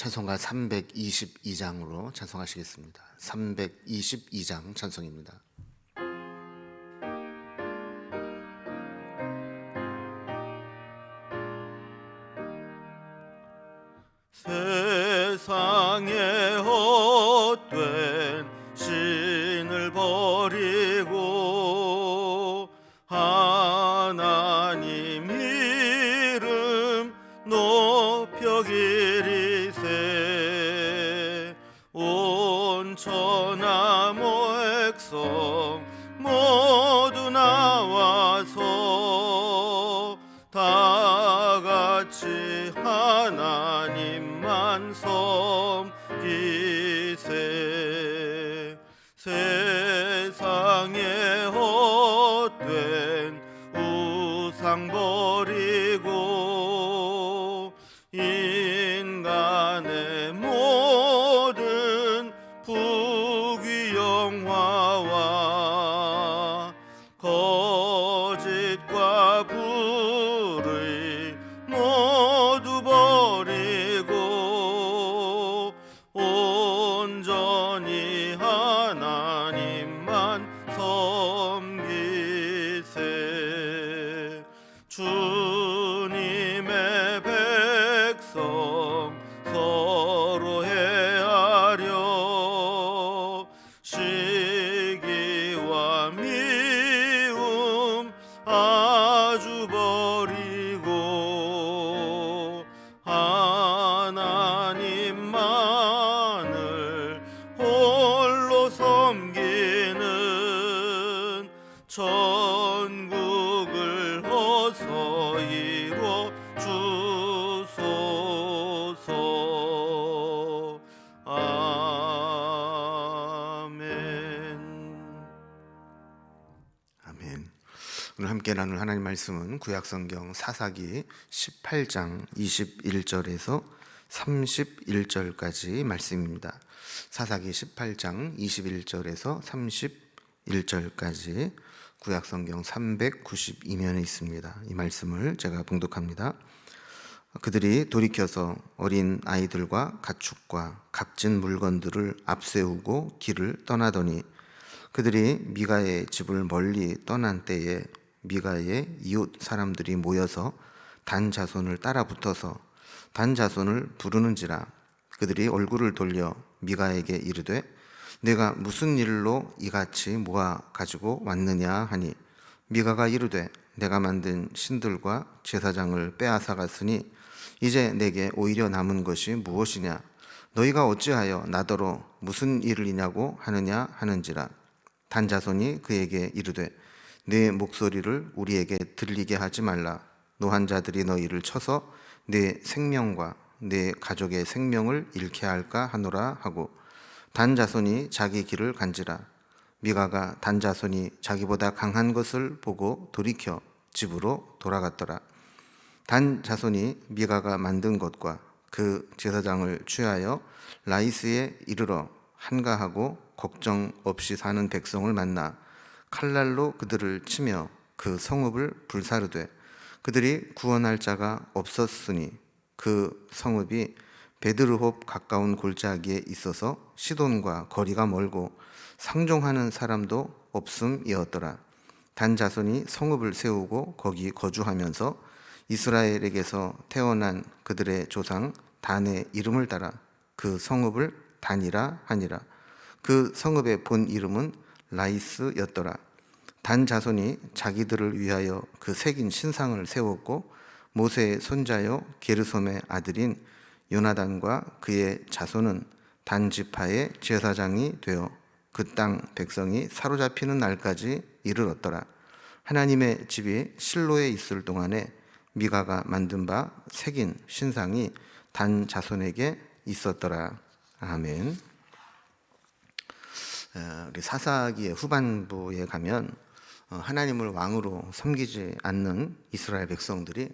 찬송가 322장으로 찬송하시겠습니다. 322장 찬송입니다. 세상에 헛된 신을 버리고 하나님 이름 높여 기리세. 온 천하 모액성 모두 나와서 다 같이 하나님만 섬기세. 세상에 헛된 우상 버리고 인간의 모든 부귀영화와 거짓과 불의 모두 버리고 온전히 하나님만 섬기세. 주님의 백성 서로 헤아려 시기와 미움 아주 버리고 하나님만을 홀로 섬기는 천국을 어서 이루어 주소서. 아멘. 아멘. 오늘 함께 나눌 하나님 말씀은 구약성경 사사기 18장 21절에서 31절까지 말씀입니다. 사사기 18장 21절에서 31절까지 구약성경 392면에 있습니다. 이 말씀을 제가 봉독합니다. 그들이 돌이켜서 어린 아이들과 가축과 값진 물건들을 앞세우고 길을 떠나더니 그들이 미가의 집을 멀리 떠난 때에 미가의 이웃 사람들이 모여서 단 자손을 따라 붙어서 단 자손을 부르는지라. 그들이 얼굴을 돌려 미가에게 이르되 내가 무슨 일로 이같이 모아 가지고 왔느냐 하니 미가가 이르되 내가 만든 신들과 제사장을 빼앗아 갔으니 이제 내게 오히려 남은 것이 무엇이냐. 너희가 어찌하여 나더러 무슨 일이냐고 하느냐 하는지라. 단 자손이 그에게 이르되 네 목소리를 우리에게 들리게 하지 말라. 노한 자들이 너희를 쳐서 네 생명과 네 가족의 생명을 잃게 할까 하노라 하고 단 자손이 자기 길을 간지라. 미가가 단 자손이 자기보다 강한 것을 보고 돌이켜 집으로 돌아갔더라. 단 자손이 미가가 만든 것과 그 제사장을 취하여 라이스에 이르러 한가하고 걱정 없이 사는 백성을 만나 칼날로 그들을 치며 그 성읍을 불사르되 그들이 구원할 자가 없었으니 그 성읍이 베드르홉 가까운 골짜기에 있어서 시돈과 거리가 멀고 상종하는 사람도 없음이었더라. 단 자손이 성읍을 세우고 거기 거주하면서 이스라엘에게서 태어난 그들의 조상 단의 이름을 따라 그 성읍을 단이라 하니라. 그 성읍의 본 이름은 라이스였더라. 단 자손이 자기들을 위하여 그 새긴 신상을 세웠고 모세의 손자요 게르솜의 아들인 요나단과 그의 자손은 단 지파의 제사장이 되어 그 땅 백성이 사로잡히는 날까지 이르렀더라. 하나님의 집이 실로에 있을 동안에 미가가 만든 바 새긴 신상이 단 자손에게 있었더라. 아멘. 우리 사사기의 후반부에 가면 하나님을 왕으로 섬기지 않는 이스라엘 백성들이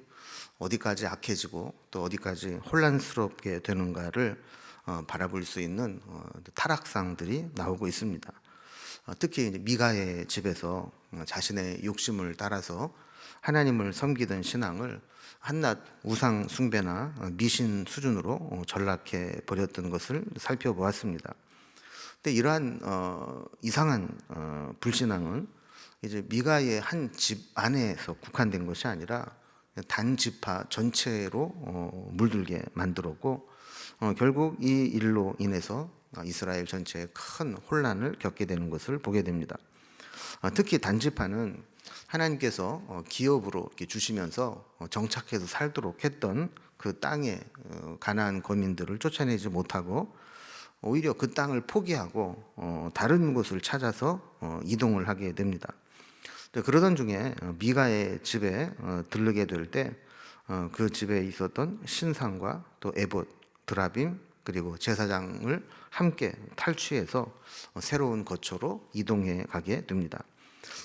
어디까지 악해지고 또 어디까지 혼란스럽게 되는가를 바라볼 수 있는 타락상들이 나오고 있습니다. 특히 미가의 집에서 자신의 욕심을 따라서 하나님을 섬기던 신앙을 한낱 우상 숭배나 미신 수준으로 전락해 버렸던 것을 살펴보았습니다. 근데 이러한 이상한 불신앙은 이제 미가의 한 집 안에서 국한된 것이 아니라 단 지파 전체로 물들게 만들었고, 결국 이 일로 인해서 이스라엘 전체에 큰 혼란을 겪게 되는 것을 보게 됩니다. 특히 단지파는 하나님께서 기업으로 이렇게 주시면서 정착해서 살도록 했던 그 땅에 가나안 거민들을 쫓아내지 못하고 오히려 그 땅을 포기하고 다른 곳을 찾아서 이동을 하게 됩니다. 그러던 중에 미가의 집에 들르게 될 때 그 집에 있었던 신상과 또 에봇, 드라빔 그리고 제사장을 함께 탈취해서 새로운 거처로 이동해 가게 됩니다.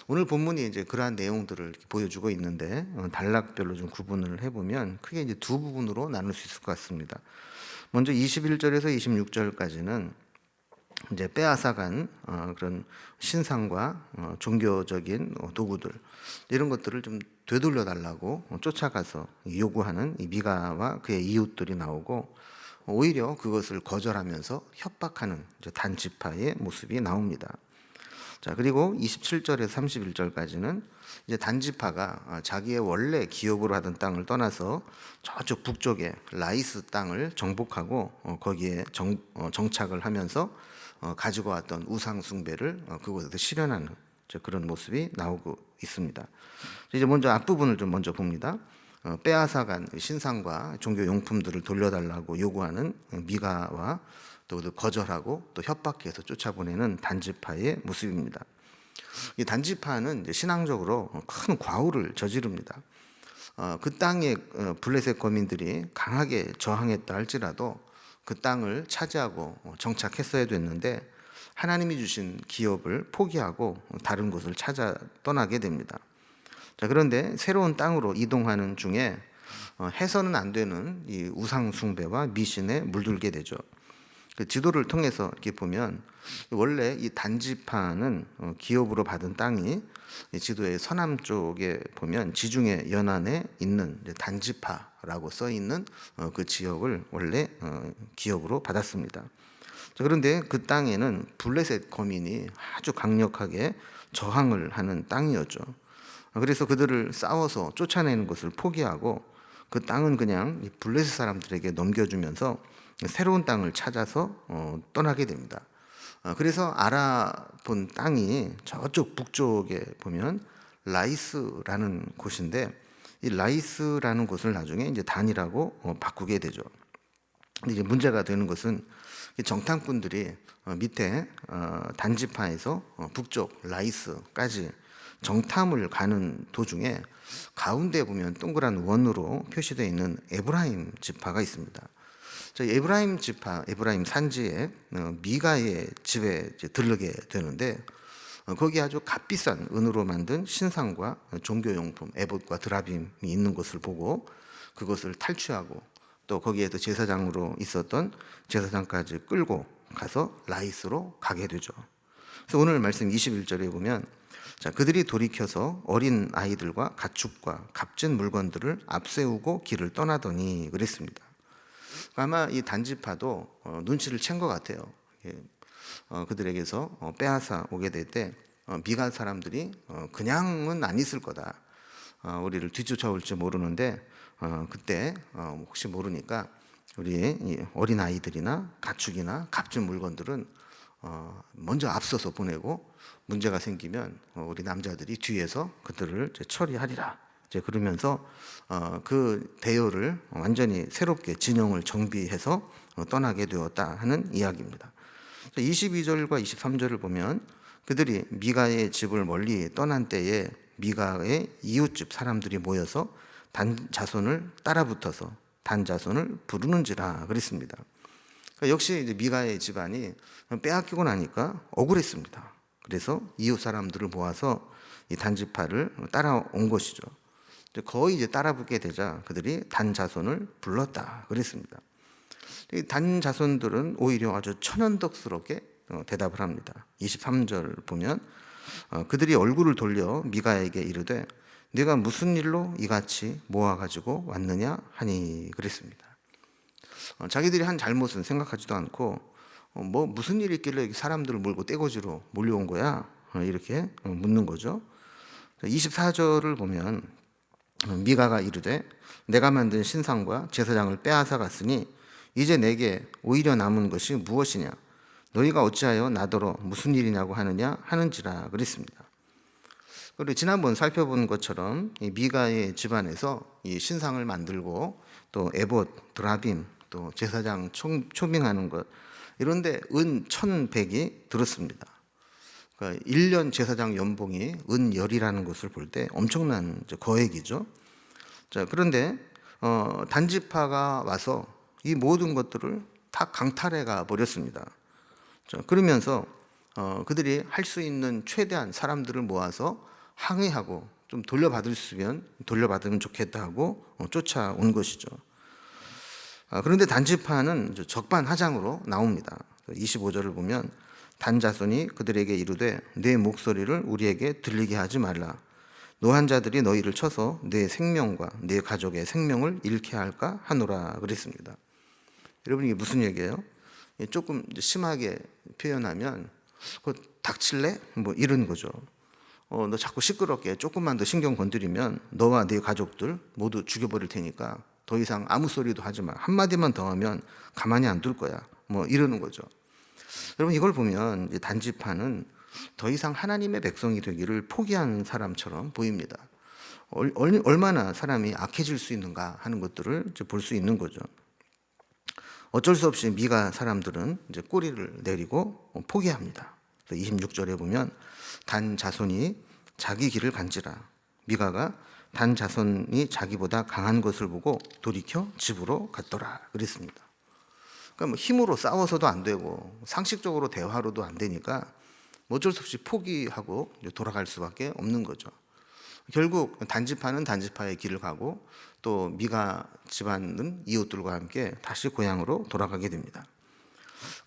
오늘 본문이 이제 그러한 내용들을 보여주고 있는데 단락별로 좀 구분을 해보면 크게 이제 두 부분으로 나눌 수 있을 것 같습니다. 먼저 21절에서 26절까지는 이제 빼앗아간 그런 신상과 종교적인 도구들 이런 것들을 좀 되돌려 달라고 쫓아가서 요구하는 이 미가와 그의 이웃들이 나오고, 오히려 그것을 거절하면서 협박하는 이제 단지파의 모습이 나옵니다. 자, 그리고 27절에서 31절까지는 이제 단지파가 자기의 원래 기업으로 하던 땅을 떠나서 저쪽 북쪽에 라이스 땅을 정복하고 거기에 정착을 하면서 가지고 왔던 우상 숭배를 그곳에서 실현하는 그런 모습이 나오고 있습니다. 이제 먼저 앞부분을 좀 먼저 봅니다. 빼앗아간 신상과 종교 용품들을 돌려달라고 요구하는 미가와 또 거절하고 또 협박해서 쫓아보내는 단지파의 모습입니다. 이 단지파는 이제 신앙적으로 큰 과오를 저지릅니다. 그 땅에 블레셋 거민들이 강하게 저항했다 할지라도 그 땅을 차지하고 정착했어야 됐는데 하나님이 주신 기업을 포기하고 다른 곳을 찾아 떠나게 됩니다. 자, 그런데 새로운 땅으로 이동하는 중에 해서는 안 되는 이 우상 숭배와 미신에 물들게 되죠. 그 지도를 통해서 이렇게 보면 원래 이 단지파는 기업으로 받은 땅이 지도의 서남 쪽에 보면 지중해 연안에 있는 단지파라고 써 있는 그 지역을 원래 기업으로 받았습니다. 그런데 그 땅에는 블레셋 거민이 아주 강력하게 저항을 하는 땅이었죠. 그래서 그들을 싸워서 쫓아내는 것을 포기하고 그 땅은 그냥 블레셋 사람들에게 넘겨주면서 새로운 땅을 찾아서 떠나게 됩니다. 그래서 알아본 땅이 저쪽 북쪽에 보면 라이스라는 곳인데, 이 라이스라는 곳을 나중에 이제 단이라고 바꾸게 되죠. 근데 이제 문제가 되는 것은 정탐꾼들이 밑에 단지파에서 북쪽 라이스까지 정탐을 가는 도중에 가운데 보면 동그란 원으로 표시되어 있는 에브라임 지파가 있습니다. 에브라임 지파, 에브라임 산지에 미가의 집에 들르게 되는데 거기 아주 값비싼 은으로 만든 신상과 종교용품 에봇과 드라빔이 있는 것을 보고 그것을 탈취하고 또 거기에도 제사장으로 있었던 제사장까지 끌고 가서 라이스로 가게 되죠. 그래서 오늘 말씀 21절에 보면 자, 그들이 돌이켜서 어린 아이들과 가축과 값진 물건들을 앞세우고 길을 떠나더니 그랬습니다. 아마 이 단지파도 눈치를 챈 것 같아요. 그들에게서 빼앗아 오게 될 때 미가 사람들이 그냥은 안 있을 거다. 우리를 뒤쫓아올지 모르는데 그때 혹시 모르니까 우리 어린 아이들이나 가축이나 값진 물건들은 먼저 앞서서 보내고 문제가 생기면 우리 남자들이 뒤에서 그들을 처리하리라. 이제 그러면서 그 대열을 완전히 새롭게 진영을 정비해서 떠나게 되었다 하는 이야기입니다. 22절과 23절을 보면 그들이 미가의 집을 멀리 떠난 때에 미가의 이웃집 사람들이 모여서 단 자손을 따라붙어서 단 자손을 부르는지라 그랬습니다. 역시 이제 미가의 집안이 빼앗기고 나니까 억울했습니다. 그래서 이웃 사람들을 모아서 이 단지파를 따라온 것이죠. 거의 이제 따라붙게 되자 그들이 단 자손을 불렀다 그랬습니다. 단 자손들은 오히려 아주 천연덕스럽게 대답을 합니다. 23절 보면 그들이 얼굴을 돌려 미가에게 이르되 네가 무슨 일로 이같이 모아가지고 왔느냐 하니 그랬습니다. 자기들이 한 잘못은 생각하지도 않고 뭐 무슨 일이 있길래 사람들을 몰고 떼거지로 몰려온 거야? 이렇게 묻는 거죠. 24절을 보면 미가가 이르되 내가 만든 신상과 제사장을 빼앗아 갔으니 이제 내게 오히려 남은 것이 무엇이냐? 너희가 어찌하여 나더러 무슨 일이냐고 하느냐 하는지라 그랬습니다. 그리고 지난번 살펴본 것처럼 이 미가의 집안에서 이 신상을 만들고 또 에봇, 드라빔, 또 제사장 초빙하는 것 이런데 은 1,100이 들었습니다. 그러니까 1년 제사장 연봉이 은 10이라는 것을 볼 때 엄청난 거액이죠. 자, 그런데 단지파가 와서 이 모든 것들을 다 강탈해 가 버렸습니다. 자, 그러면서 그들이 할 수 있는 최대한 사람들을 모아서 항의하고 좀 돌려받으면 좋겠다 하고 쫓아온 것이죠. 그런데 단지파는 적반하장으로 나옵니다. 25절을 보면 단 자손이 그들에게 이르되 내 목소리를 우리에게 들리게 하지 말라. 노한 자들이 너희를 쳐서 내 생명과 내 가족의 생명을 잃게 할까 하노라 그랬습니다. 여러분 이게 무슨 얘기예요? 조금 심하게 표현하면 닥칠래? 뭐 이런 거죠. 너 자꾸 시끄럽게 조금만 더 신경 건드리면 너와 네 가족들 모두 죽여버릴 테니까 더 이상 아무 소리도 하지 마. 한마디만 더 하면 가만히 안 둘 거야. 뭐 이러는 거죠. 여러분 이걸 보면 단지파는 더 이상 하나님의 백성이 되기를 포기한 사람처럼 보입니다. 얼마나 사람이 악해질 수 있는가 하는 것들을 볼 수 있는 거죠. 어쩔 수 없이 미가 사람들은 이제 꼬리를 내리고 포기합니다. 26절에 보면 단 자손이 자기 길을 간지라. 미가가 단 자손이 자기보다 강한 것을 보고 돌이켜 집으로 갔더라 그랬습니다. 그러니까 뭐 힘으로 싸워서도 안 되고 상식적으로 대화로도 안 되니까 어쩔 수 없이 포기하고 돌아갈 수밖에 없는 거죠. 결국 단지파는 단지파의 길을 가고 또 미가 집안은 이웃들과 함께 다시 고향으로 돌아가게 됩니다.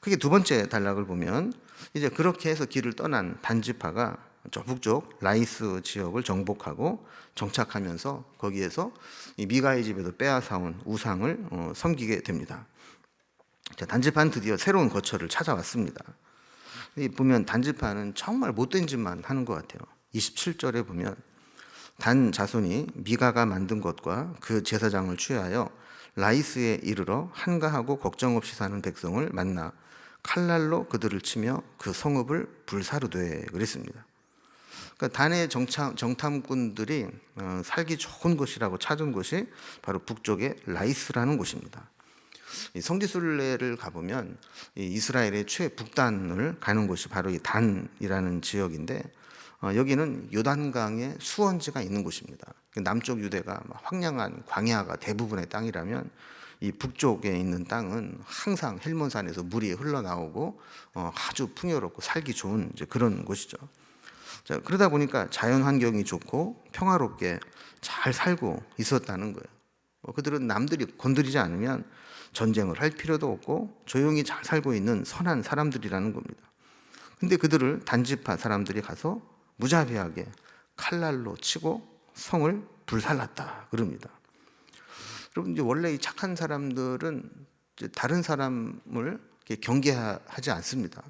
그게 두 번째 단락을 보면 이제 그렇게 해서 길을 떠난 단지파가 저 북쪽 라이스 지역을 정복하고 정착하면서 거기에서 이 미가의 집에서 빼앗아온 우상을 섬기게 됩니다. 단지파는 드디어 새로운 거처를 찾아왔습니다. 보면 단지파는 정말 못된 짓만 하는 것 같아요. 27절에 보면 단 자손이 미가가 만든 것과 그 제사장을 취하여 라이스에 이르러 한가하고 걱정 없이 사는 백성을 만나 칼날로 그들을 치며 그 성읍을 불사르되 그랬습니다. 그러니까 단의 정탐꾼들이 살기 좋은 곳이라고 찾은 곳이 바로 북쪽의 라이스라는 곳입니다. 성지순례를 가보면 이스라엘의 최북단을 가는 곳이 바로 이 단이라는 지역인데 여기는 요단강의 수원지가 있는 곳입니다. 남쪽 유대가 황량한 광야가 대부분의 땅이라면 이 북쪽에 있는 땅은 항상 헬몬산에서 물이 흘러나오고 아주 풍요롭고 살기 좋은 그런 곳이죠. 자, 그러다 보니까 자연 환경이 좋고 평화롭게 잘 살고 있었다는 거예요. 그들은 남들이 건드리지 않으면 전쟁을 할 필요도 없고 조용히 잘 살고 있는 선한 사람들이라는 겁니다. 근데 그들을 단지파 사람들이 가서 무자비하게 칼날로 치고 성을 불살랐다 그럽니다. 여러분 이제 원래 이 착한 사람들은 이제 다른 사람을 경계하지 않습니다.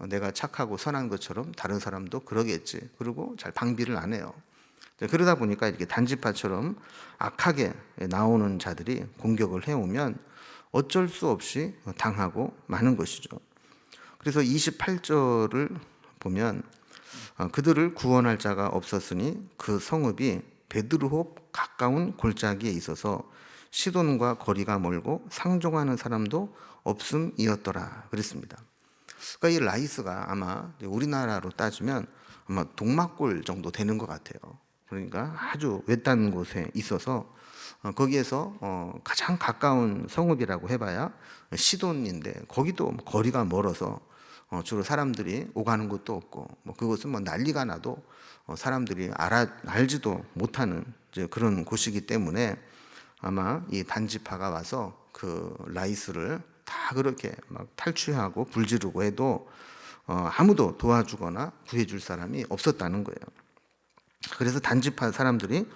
내가 착하고 선한 것처럼 다른 사람도 그러겠지. 그리고 잘 방비를 안 해요. 그러다 보니까 이렇게 단지파처럼 악하게 나오는 자들이 공격을 해오면 어쩔 수 없이 당하고 마는 것이죠. 그래서 28절을 보면 그들을 구원할 자가 없었으니 그 성읍이 베드르홉 가까운 골짜기에 있어서 시돈과 거리가 멀고 상종하는 사람도 없음이었더라 그랬습니다. 그러니까 이 라이스가 아마 우리나라로 따지면 아마 동막골 정도 되는 것 같아요. 그러니까 아주 외딴 곳에 있어서 거기에서 가장 가까운 성읍이라고 해봐야 시돈인데 거기도 거리가 멀어서 주로 사람들이 오가는 것도 없고 그것은 난리가 나도 사람들이 알지도 못하는 이제 그런 곳이기 때문에 아마 이 단지파가 와서 그 라이스를 다 그렇게 막 탈취하고 불지르고 해도 아무도 도와주거나 구해줄 사람이 없었다는 거예요. 그래서 단지파 사람들이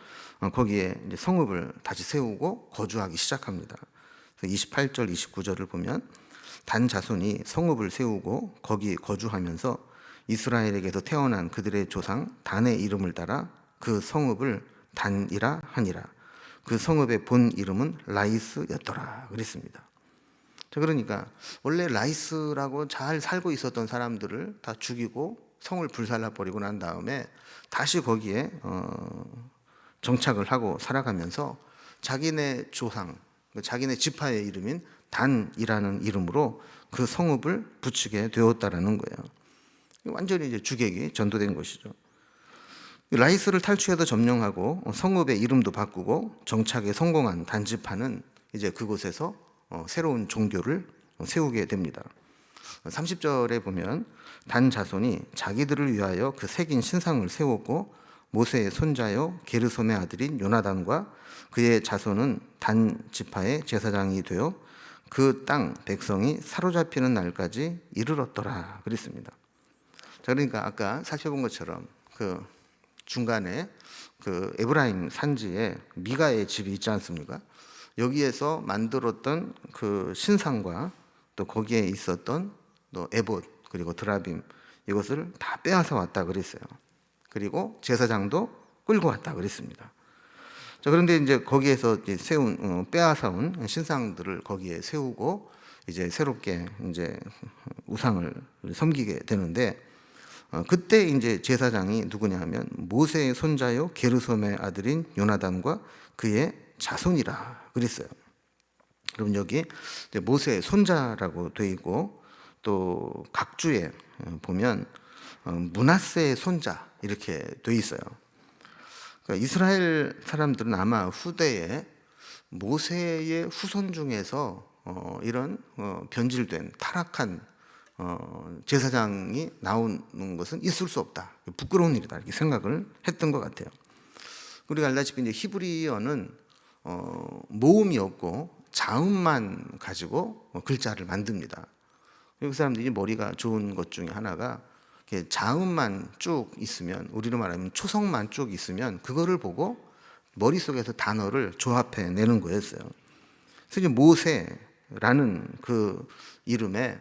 거기에 이제 성읍을 다시 세우고 거주하기 시작합니다. 28절, 29절을 보면 단 자손이 성읍을 세우고 거기 거주하면서 이스라엘에게서 태어난 그들의 조상 단의 이름을 따라 그 성읍을 단이라 하니라. 그 성읍의 본 이름은 라이스였더라 그랬습니다. 자, 그러니까 원래 라이스라고 잘 살고 있었던 사람들을 다 죽이고 성을 불살라 버리고 난 다음에 다시 거기에 정착을 하고 살아가면서 자기네 조상, 자기네 지파의 이름인 단이라는 이름으로 그 성읍을 붙이게 되었다라는 거예요. 완전히 이제 주객이 전도된 것이죠. 라이스를 탈취해서 점령하고 성읍의 이름도 바꾸고 정착에 성공한 단지파는 이제 그곳에서 새로운 종교를 세우게 됩니다. 30절에 보면 단 자손이 자기들을 위하여 그 새긴 신상을 세웠고 모세의 손자요 게르솜의 아들인 요나단과 그의 자손은 단 지파의 제사장이 되어 그 땅 백성이 사로잡히는 날까지 이르렀더라 그랬습니다. 자, 그러니까 아까 살펴본 것처럼 그 중간에 그 에브라임 산지에 미가의 집이 있지 않습니까? 여기에서 만들었던 그 신상과 또 거기에 있었던 또 에봇 그리고 드라빔 이것을 다 빼앗아 왔다 그랬어요. 그리고 제사장도 끌고 왔다 그랬습니다. 자, 그런데 이제 거기에서 이제 빼앗아 온 신상들을 거기에 세우고 이제 새롭게 이제 우상을 섬기게 되는데 그때 이제 제사장이 누구냐 하면 모세의 손자요 게르솜의 아들인 요나단과 그의 자손이라 그랬어요. 그럼 여기 모세의 손자라고 되어 있고 또 각주에 보면 므낫세의 손자 이렇게 되어 있어요. 그러니까 이스라엘 사람들은 아마 후대에 모세의 후손 중에서 이런 변질된 타락한 제사장이 나오는 것은 있을 수 없다. 부끄러운 일이다. 이렇게 생각을 했던 것 같아요. 우리가 알다시피 이제 히브리어는 모음이 없고 자음만 가지고 글자를 만듭니다. 그 사람들이 머리가 좋은 것 중에 하나가 자음만 쭉 있으면, 우리로 말하면 초성만 쭉 있으면 그거를 보고 머릿속에서 단어를 조합해 내는 거였어요. 그래서 이제 모세라는 그 이름에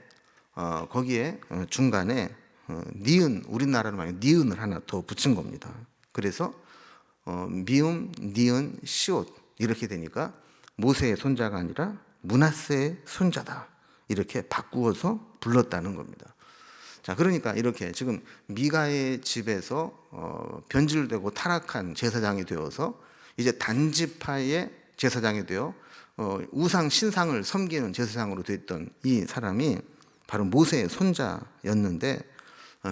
거기에 중간에 니은, 우리나라로 말하면 니은을 하나 더 붙인 겁니다. 그래서 미음, 니은, 시옷 이렇게 되니까 모세의 손자가 아니라 므낫세의 손자다 이렇게 바꾸어서 불렀다는 겁니다. 자, 그러니까 이렇게 지금 미가의 집에서 변질되고 타락한 제사장이 되어서 이제 단지파의 제사장이 되어 우상 신상을 섬기는 제사장으로 됐던 이 사람이 바로 모세의 손자였는데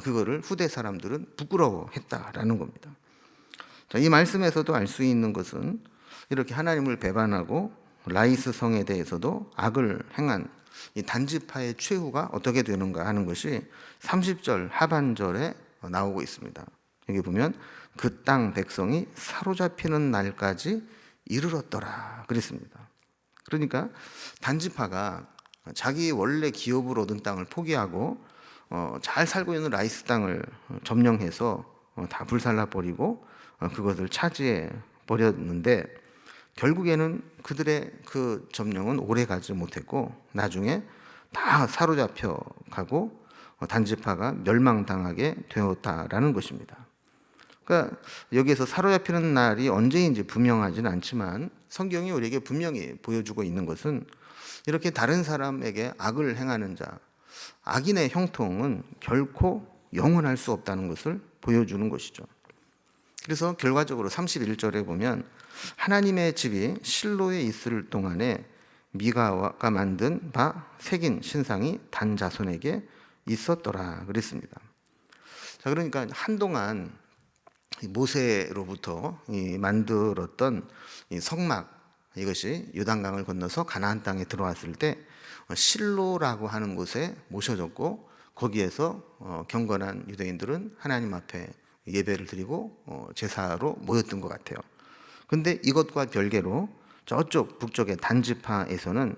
그거를 후대 사람들은 부끄러워했다라는 겁니다. 자, 이 말씀에서도 알 수 있는 것은 이렇게 하나님을 배반하고 라이스 성에 대해서도 악을 행한 이 단지파의 최후가 어떻게 되는가 하는 것이 30절 하반절에 나오고 있습니다. 여기 보면 그 땅 백성이 사로잡히는 날까지 이르렀더라 그랬습니다. 그러니까 단지파가 자기 원래 기업을 얻은 땅을 포기하고 잘 살고 있는 라이스 땅을 점령해서 다 불살라 버리고 그것을 차지해 버렸는데 결국에는 그들의 그 점령은 오래 가지 못했고 나중에 다 사로잡혀 가고 단지파가 멸망당하게 되었다라는 것입니다. 그러니까 여기에서 사로잡히는 날이 언제인지 분명하지는 않지만 성경이 우리에게 분명히 보여주고 있는 것은 이렇게 다른 사람에게 악을 행하는 자, 악인의 형통은 결코 영원할 수 없다는 것을 보여주는 것이죠. 그래서 결과적으로 31절에 보면 하나님의 집이 실로에 있을 동안에 미가가 만든 바 새긴 신상이 단 자손에게 있었더라 그랬습니다. 자, 그러니까 한동안 모세로부터 만들었던 이 성막 이것이 요단강을 건너서 가나안 땅에 들어왔을 때 실로라고 하는 곳에 모셔졌고 거기에서 경건한 유대인들은 하나님 앞에 예배를 드리고 제사로 모였던 것 같아요. 근데 이것과 별개로 저쪽 북쪽의 단지파에서는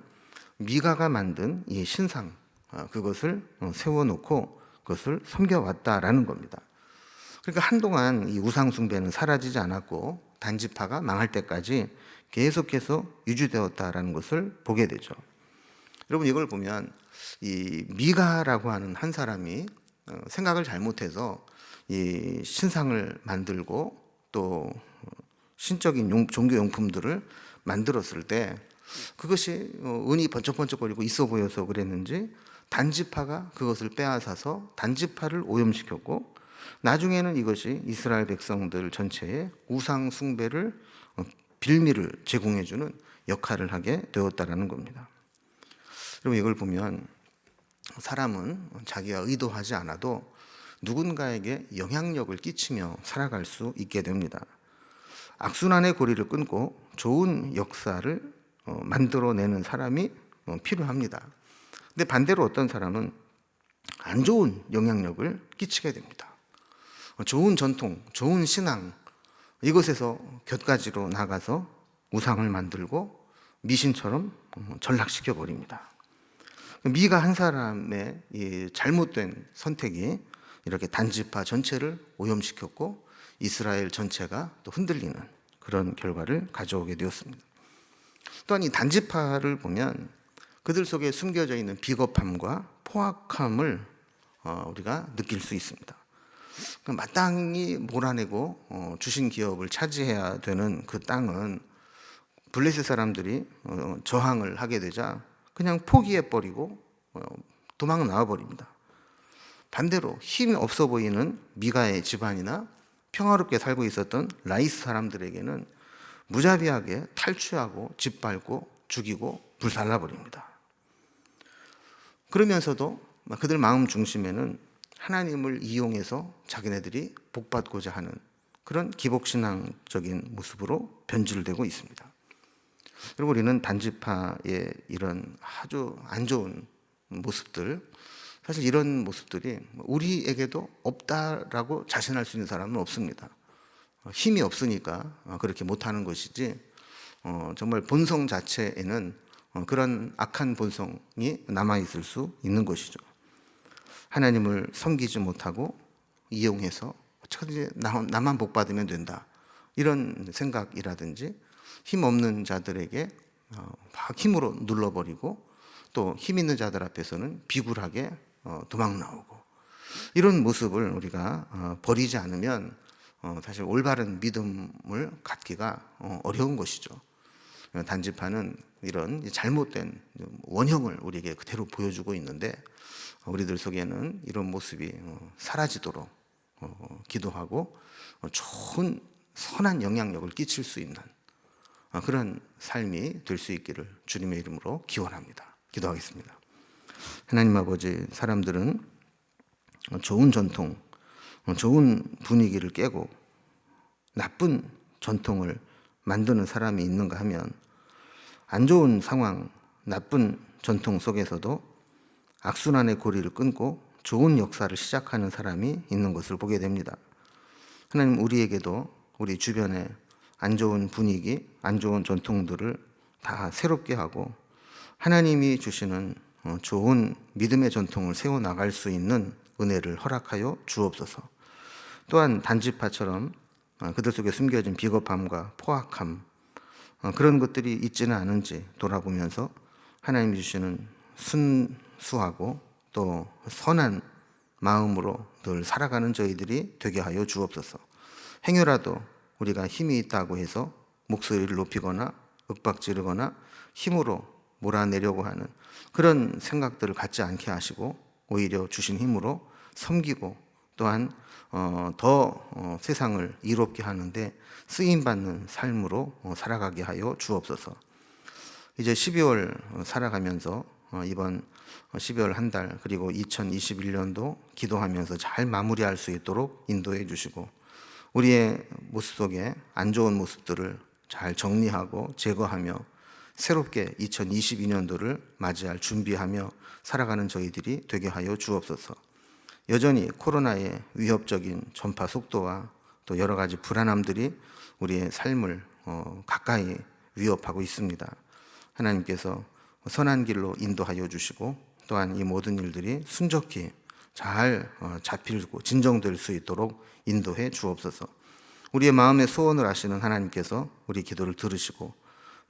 미가가 만든 이 신상 그것을 세워놓고 그것을 섬겨왔다라는 겁니다. 그러니까 한동안 이 우상 숭배는 사라지지 않았고 단지파가 망할 때까지 계속해서 유지되었다라는 것을 보게 되죠. 여러분, 이걸 보면 이 미가라고 하는 한 사람이 생각을 잘못해서 이 신상을 만들고 또 신적인 종교 용품들을 만들었을 때 그것이 은이 번쩍번쩍거리고 있어 보여서 그랬는지 단지파가 그것을 빼앗아서 단지파를 오염시켰고, 나중에는 이것이 이스라엘 백성들 전체에 우상 숭배를 빌미를 제공해주는 역할을 하게 되었다라는 겁니다. 여러분, 이걸 보면 사람은 자기가 의도하지 않아도 누군가에게 영향력을 끼치며 살아갈 수 있게 됩니다. 악순환의 고리를 끊고 좋은 역사를 만들어내는 사람이 필요합니다. 근데 반대로 어떤 사람은 안 좋은 영향력을 끼치게 됩니다. 좋은 전통, 좋은 신앙, 이것에서 곁가지로 나가서 우상을 만들고 미신처럼 전락시켜 버립니다. 미가 한 사람의 이 잘못된 선택이 이렇게 단지파 전체를 오염시켰고 이스라엘 전체가 또 흔들리는 그런 결과를 가져오게 되었습니다. 또한 이 단지파를 보면 그들 속에 숨겨져 있는 비겁함과 포악함을 우리가 느낄 수 있습니다. 마땅히 몰아내고 주신 기업을 차지해야 되는 그 땅은 블레셋 사람들이 저항을 하게 되자 그냥 포기해버리고 도망 나와버립니다. 반대로 힘이 없어 보이는 미가의 집안이나 평화롭게 살고 있었던 라이스 사람들에게는 무자비하게 탈취하고 짓밟고 죽이고 불살라버립니다. 그러면서도 그들 마음 중심에는 하나님을 이용해서 자기네들이 복받고자 하는 그런 기복신앙적인 모습으로 변질되고 있습니다. 그리고 우리는 단지파의 이런 아주 안 좋은 모습들, 사실 이런 모습들이 우리에게도 없다라고 자신할 수 있는 사람은 없습니다. 힘이 없으니까 그렇게 못하는 것이지 정말 본성 자체에는 그런 악한 본성이 남아있을 수 있는 것이죠. 하나님을 섬기지 못하고 이용해서 어떻게든지 나만 복받으면 된다, 이런 생각이라든지 힘없는 자들에게 막 힘으로 눌러버리고 또 힘 있는 자들 앞에서는 비굴하게 도망 나오고, 이런 모습을 우리가 버리지 않으면 사실 올바른 믿음을 갖기가 어려운 것이죠. 단지파는 이런 잘못된 원형을 우리에게 그대로 보여주고 있는데 우리들 속에는 이런 모습이 사라지도록 기도하고 좋은 선한 영향력을 끼칠 수 있는 그런 삶이 될 수 있기를 주님의 이름으로 기원합니다. 기도하겠습니다. 하나님 아버지, 사람들은 좋은 전통, 좋은 분위기를 깨고 나쁜 전통을 만드는 사람이 있는가 하면 안 좋은 상황, 나쁜 전통 속에서도 악순환의 고리를 끊고 좋은 역사를 시작하는 사람이 있는 것을 보게 됩니다. 하나님, 우리에게도 우리 주변에 안 좋은 분위기, 안 좋은 전통들을 다 새롭게 하고 하나님이 주시는 좋은 믿음의 전통을 세워나갈 수 있는 은혜를 허락하여 주옵소서. 또한 단지파처럼 그들 속에 숨겨진 비겁함과 포악함, 그런 것들이 있지는 않은지 돌아보면서 하나님이 주시는 순수하고 또 선한 마음으로 늘 살아가는 저희들이 되게 하여 주옵소서. 행여라도 우리가 힘이 있다고 해서 목소리를 높이거나 윽박지르거나 힘으로 몰아내려고 하는 그런 생각들을 갖지 않게 하시고 오히려 주신 힘으로 섬기고 또한 더 세상을 이롭게 하는데 쓰임받는 삶으로 살아가게 하여 주옵소서. 이제 12월 살아가면서 이번 12월 한 달 그리고 2021년도 기도하면서 잘 마무리할 수 있도록 인도해 주시고 우리의 모습 속에 안 좋은 모습들을 잘 정리하고 제거하며 새롭게 2022년도를 맞이할 준비하며 살아가는 저희들이 되게 하여 주옵소서. 여전히 코로나의 위협적인 전파 속도와 또 여러 가지 불안함들이 우리의 삶을 가까이 위협하고 있습니다. 하나님께서 선한 길로 인도하여 주시고 또한 이 모든 일들이 순적히 잘 잡히고 진정될 수 있도록 인도해 주옵소서. 우리의 마음의 소원을 아시는 하나님께서 우리 기도를 들으시고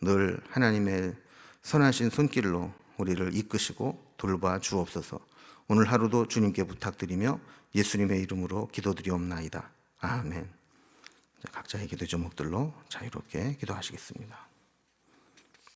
늘 하나님의 선하신 손길로 우리를 이끄시고 돌봐 주옵소서. 오늘 하루도 주님께 부탁드리며 예수님의 이름으로 기도드리옵나이다. 아멘. 각자의 기도 제목들로 자유롭게 기도하시겠습니다.